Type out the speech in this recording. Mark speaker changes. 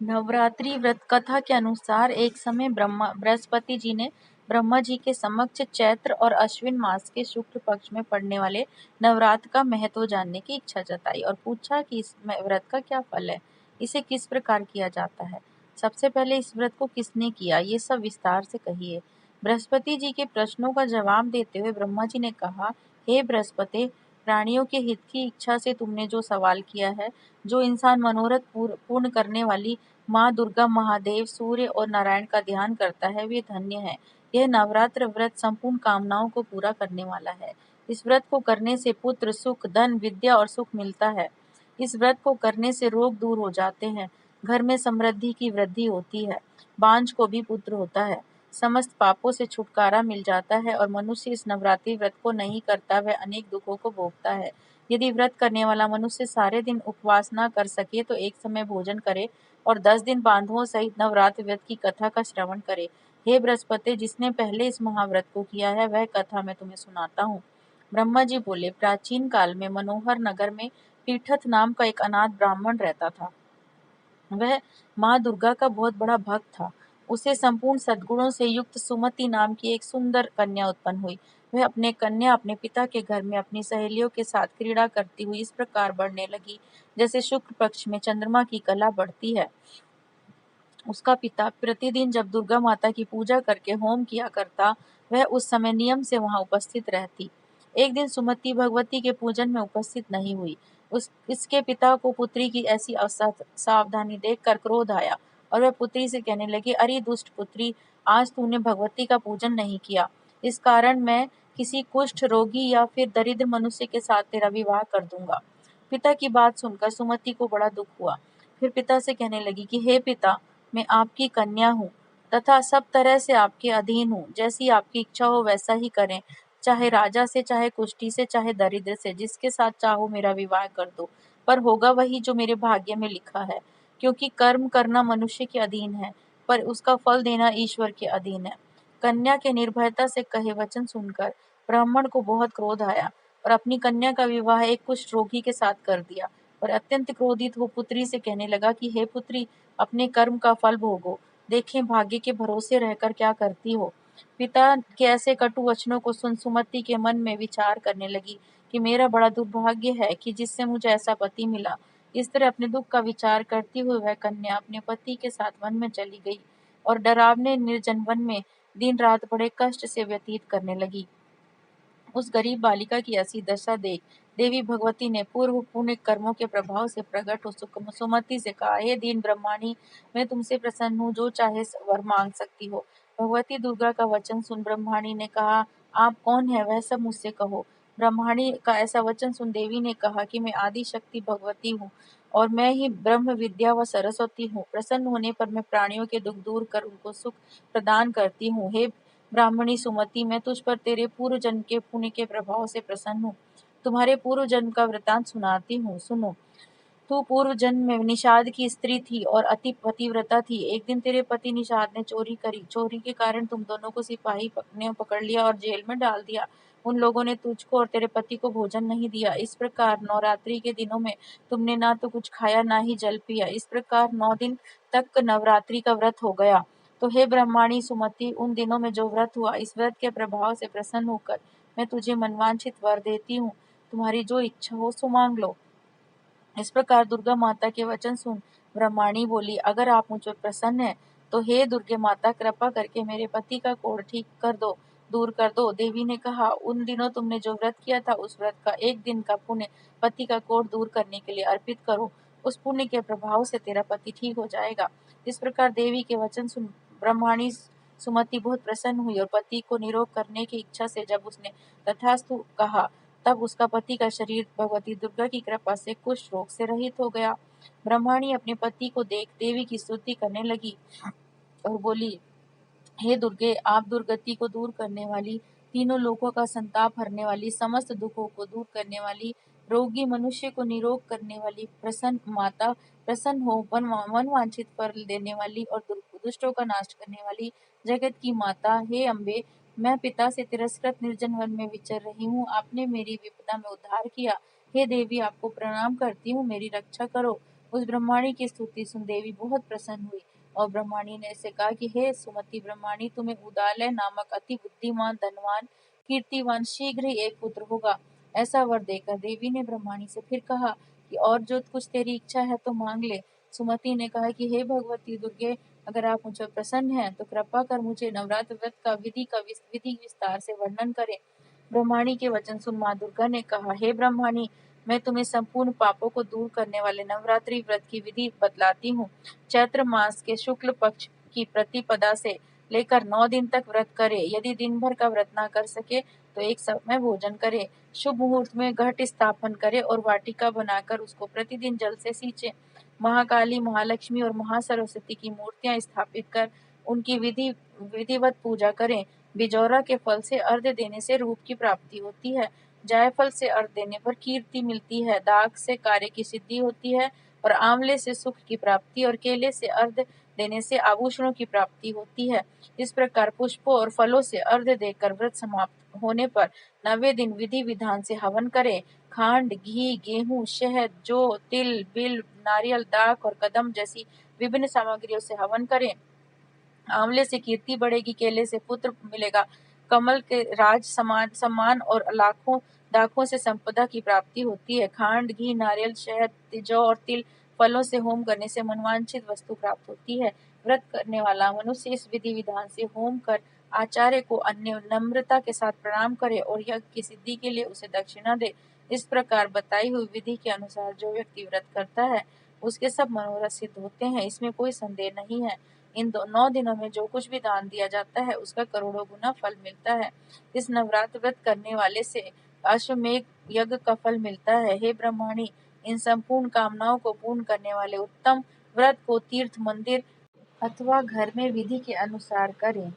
Speaker 1: नवरात्रि व्रत कथा के अनुसार एक समय बृहस्पति जी ने ब्रह्मा जी के समक्ष चैत्र और अश्विन मास के शुक्ल पक्ष में पड़ने वाले नवरात्र का महत्व जानने की इच्छा जताई और पूछा कि इस व्रत का क्या फल है, इसे किस प्रकार किया जाता है, सबसे पहले इस व्रत को किसने किया, ये सब विस्तार से कहिए। बृहस्पति जी के प्रश्नों का जवाब देते हुए ब्रह्मा जी ने कहा, हे बृहस्पति, प्राणियों के हित की इच्छा से तुमने जो सवाल किया है, जो इंसान मनोरथ पूर्ण करने वाली माँ दुर्गा, महादेव, सूर्य और नारायण का ध्यान करता है, वे धन्य है। यह नवरात्र व्रत संपूर्ण कामनाओं को पूरा करने वाला है। इस व्रत को करने से पुत्र, सुख, धन, विद्या और सुख मिलता है। इस व्रत को करने से रोग दूर हो जाते हैं, घर में समृद्धि की वृद्धि होती है, बांझ को भी पुत्र होता है, समस्त पापों से छुटकारा मिल जाता है और मनुष्य इस नवरात्रि व्रत को नहीं करता वह अनेक दुखों को भोगता है। यदि व्रत करने वाला मनुष्य सारे दिन उपवास न कर सके तो एक समय भोजन करे और 10 दिन बांधवों सहित नवरात्र व्रत की कथा का श्रवण करे। हे बृहस्पति, जिसने पहले इस महाव्रत को किया है वह कथा मैं तुम्हें सुनाता हूँ। ब्रह्मा जी बोले, प्राचीन काल में मनोहर नगर में पीठत नाम का एक अनाथ ब्राह्मण रहता था। वह माँ दुर्गा का बहुत बड़ा भक्त था। उसे संपूर्ण सद्गुणों से युक्त सुमति नाम की एक सुंदर कन्या उत्पन्न हुई। वह अपने कन्या अपने पिता के घर में अपनी सहेलियों के साथ क्रीड़ा करती हुई इस प्रकार बढ़ने लगी, जैसे शुक्ल पक्ष में चंद्रमा की कला बढ़ती है। उसका पिता प्रतिदिन जब दुर्गा माता की पूजा करके होम किया करता, वह उस समय नियम से वहां उपस्थित रहती। एक दिन सुमति भगवती के पूजन में उपस्थित नहीं हुई। इसके पिता को पुत्री की ऐसी सावधानी देखकर क्रोध आया और वह पुत्री से कहने लगी, अरे दुष्ट पुत्री, आज तूने भगवती का पूजन नहीं किया, इस कारण मैं किसी कुष्ठ रोगी या फिर दरिद्र मनुष्य के साथ तेरा विवाह कर दूंगा। पिता की बात सुनकर सुमति को बड़ा दुख हुआ। फिर पिता से कहने लगी कि हे पिता, मैं आपकी कन्या हूँ तथा सब तरह से आपके अधीन हूँ। जैसी आपकी इच्छा हो वैसा ही करें, चाहे राजा से, चाहे कुष्ठी से, चाहे दरिद्र से, जिसके साथ चाहो मेरा विवाह कर दो, पर होगा वही जो मेरे भाग्य में लिखा है। क्योंकि कर्म करना मनुष्य के अधीन है, पर उसका फल देना ईश्वर के अधीन है। कन्या के निर्भयता से कहे वचन सुनकर ब्राह्मण को बहुत क्रोध आया और अपनी कन्या का विवाह एक कुष्ठ रोगी के साथ कर दिया। और अत्यंत क्रोधित हो पुत्री से कहने लगा कि हे पुत्री, अपने कर्म का फल भोगो, देखें भाग्य के भरोसे रहकर क्या करती हो। पिता के ऐसे कटु वचनों को सुन सुमति के मन में विचार करने लगी कि मेरा बड़ा दुर्भाग्य है कि जिससे मुझे ऐसा पति मिला। इस तरह अपने दुख का विचार करती हुई वह कन्या अपने पति के साथ वन में चली गई और डरावने निर्जन वन में दिन रात बड़े कष्ट से व्यतीत करने लगी। उस गरीब बालिका की ऐसी दशा देख देवी भगवती ने पूर्व पुण्य कर्मों के प्रभाव से प्रकट हो सुमति से कहा, हे दीन ब्रह्माणी, मैं तुमसे प्रसन्न हूँ, जो चाहे वर मांग सकती हो। भगवती दुर्गा का वचन सुन ब्रह्माणी ने कहा, आप कौन है वह सब मुझसे कहो। ब्रह्माणी का ऐसा वचन सुन देवी ने कहा कि मैं आदि शक्ति भगवती हूँ और मैं ही ब्रह्म विद्या व सरस्वती हूँ। प्रसन्न होने पर मैं प्राणियों के दुख दूर कर उनको सुख प्रदान करती हूँ। हे ब्राह्मणी सुमति, मैं तुझ पर तेरे पूर्व जन्म के पुण्य के प्रभाव से प्रसन्न हूँ। तुम्हारे पूर्व जन्म का वृतांत सुनाती हूँ, सुनो। तू पूर्व जन्म में निषाद की स्त्री थी और अति पतिव्रता थी। एक दिन तेरे पति निषाद ने चोरी करी। चोरी के कारण तुम दोनों को सिपाही ने पकड़ लिया और जेल में डाल दिया। उन लोगों ने तुझको और तेरे पति को भोजन नहीं दिया। इस प्रकार नवरात्रि के दिनों में तुमने ना तो कुछ खाया ना ही जल पिया। इस प्रकार 9 दिन तक नवरात्रि का व्रत हो गया। तो हे ब्रह्माणी सुमति, उन दिनों में जो व्रत हुआ, इस व्रत के प्रभाव से प्रसन्न होकर मैं तुझे मनवांछित वर देती हूँ। तुम्हारी जो इच्छा हो सो मांग लो। इस प्रकार दुर्गा माता के वचन सुन ब्रह्माणी बोली, अगर आप मुझ पर प्रसन्न हैं तो हे दुर्गे माता, कृपा करके मेरे पति का कोढ़ ठीक कर दो, दूर कर दो। देवी ने कहा, उन दिनों तुमने जो व्रत किया था उस व्रत का 1 दिन का पुण्य पति का कोढ़ दूर करने के लिए अर्पित करो। उस पुण्य के प्रभाव से तेरा पति ठीक हो जाएगा। इस प्रकार देवी के वचन सुन ब्रह्माणी सुमति बहुत प्रसन्न हुई और पति को निरोग करने की इच्छा से जब उसने तथास्तु कहा, तब उसका पति का शरीर भगवती दुर्गा की कृपा से कुष्ठ रोग से रहित हो गया। ब्रह्माणी अपने पति को देख देवी की स्तुति करने लगी और बोली, हे दुर्गे, आप दुर्गति को दूर करने वाली, तीनों लोकों का संताप हरने वाली, समस्त दुखों को दूर करने वाली, रोगी मनुष्य को निरोग करने वाली प्रसन्न माता, प्रसन्न हो मन वांछित फल देने वाली और दुष्टों का नाश करने वाली जगत की माता, हे अम्बे, मैं पिता से तिरस्कृत निर्जन वन में विचर रही हूँ। आपने मेरी विपदा में उद्धार किया। हे देवी, आपको प्रणाम करती हूँ, मेरी रक्षा करो। उस ब्रह्माणी की स्तुति सुन देवी बहुत प्रसन्न हुई और ब्रह्माणी ने ऐसे कहा कि हे सुमति ब्रह्माणी, तुम्हें उदालय नामक अति बुद्धिमान, धनवान, कीर्तिवान शीघ्र ही एक पुत्र होगा। ऐसा वर देकर देवी ने ब्रह्माणी से फिर कहा कि और जो कुछ तेरी इच्छा है तो मांग ले। सुमति ने कहा कि हे भगवती दुर्गे, अगर आप मुझ पर प्रसन्न हैं तो कृपा कर मुझे नवरात्र व्रत का विधि विस्तार से वर्णन करें। ब्रह्माणी के वचन सुन माँ दुर्गा ने कहा, हे ब्रह्माणी, मैं तुम्हें संपूर्ण पापों को दूर करने वाले नवरात्रि व्रत की विधि बतलाती हूँ। चैत्र मास के शुक्ल पक्ष की प्रतिपदा से लेकर 9 दिन तक व्रत करे। यदि दिन भर का व्रत ना कर सके तो एक समय भोजन करे। शुभ मुहूर्त में घट स्थापन करे और वाटिका बनाकर उसको प्रतिदिन जल से सींचे। महाकाली, महालक्ष्मी और महासरस्वती की मूर्तियां स्थापित कर उनकी विधिवत पूजा करें। बिजौरा के फल से अर्घ्य देने से रूप की प्राप्ति होती है। जायफल से अर्घ्य देने पर कीर्ति मिलती है। दाख से कार्य की सिद्धि होती है और आंवले से सुख की प्राप्ति और केले से अर्घ्य देने से आभूषणों की प्राप्ति होती है। इस प्रकार पुष्पों और फलों से अर्घ्य देकर व्रत समाप्त होने पर 9वें दिन विधि विधान से हवन करें। खांड, घी, गेहूं, शहद, जौ, तिल, बिल्व, नारियल, दाख और कदम जैसी विभिन्न सामग्रियों से हवन करें। आंवले से कीर्ति बढ़ेगी, केले से पुत्र मिलेगा, कमल के राज सम्मान और लाखों दाखों से संपदा की प्राप्ति होती है। खांड, घी, नारियल, शहद, जौ और तिल फलों से होम करने से मनवांछित वस्तु प्राप्त होती है। व्रत करने वाला मनुष्य इस विधि विधान से होम कर आचार्य को अन्य नम्रता के साथ प्रणाम करे और यज्ञ की सिद्धि के लिए उसे दक्षिणा दे। इस प्रकार बताई हुई विधि के अनुसार जो व्यक्ति व्रत करता है उसके सब मनोरथ सिद्ध होते हैं, इसमें कोई संदेह नहीं है। इन 9 दिनों में जो कुछ भी दान दिया जाता है उसका करोड़ों गुना फल मिलता है। इस नवरात्र व्रत करने वाले से अश्वमेघ यज्ञ का फल मिलता है। हे ब्रह्माणी, इन संपूर्ण कामनाओं को पूर्ण करने वाले उत्तम व्रत को तीर्थ, मंदिर अथवा घर में विधि के अनुसार करें।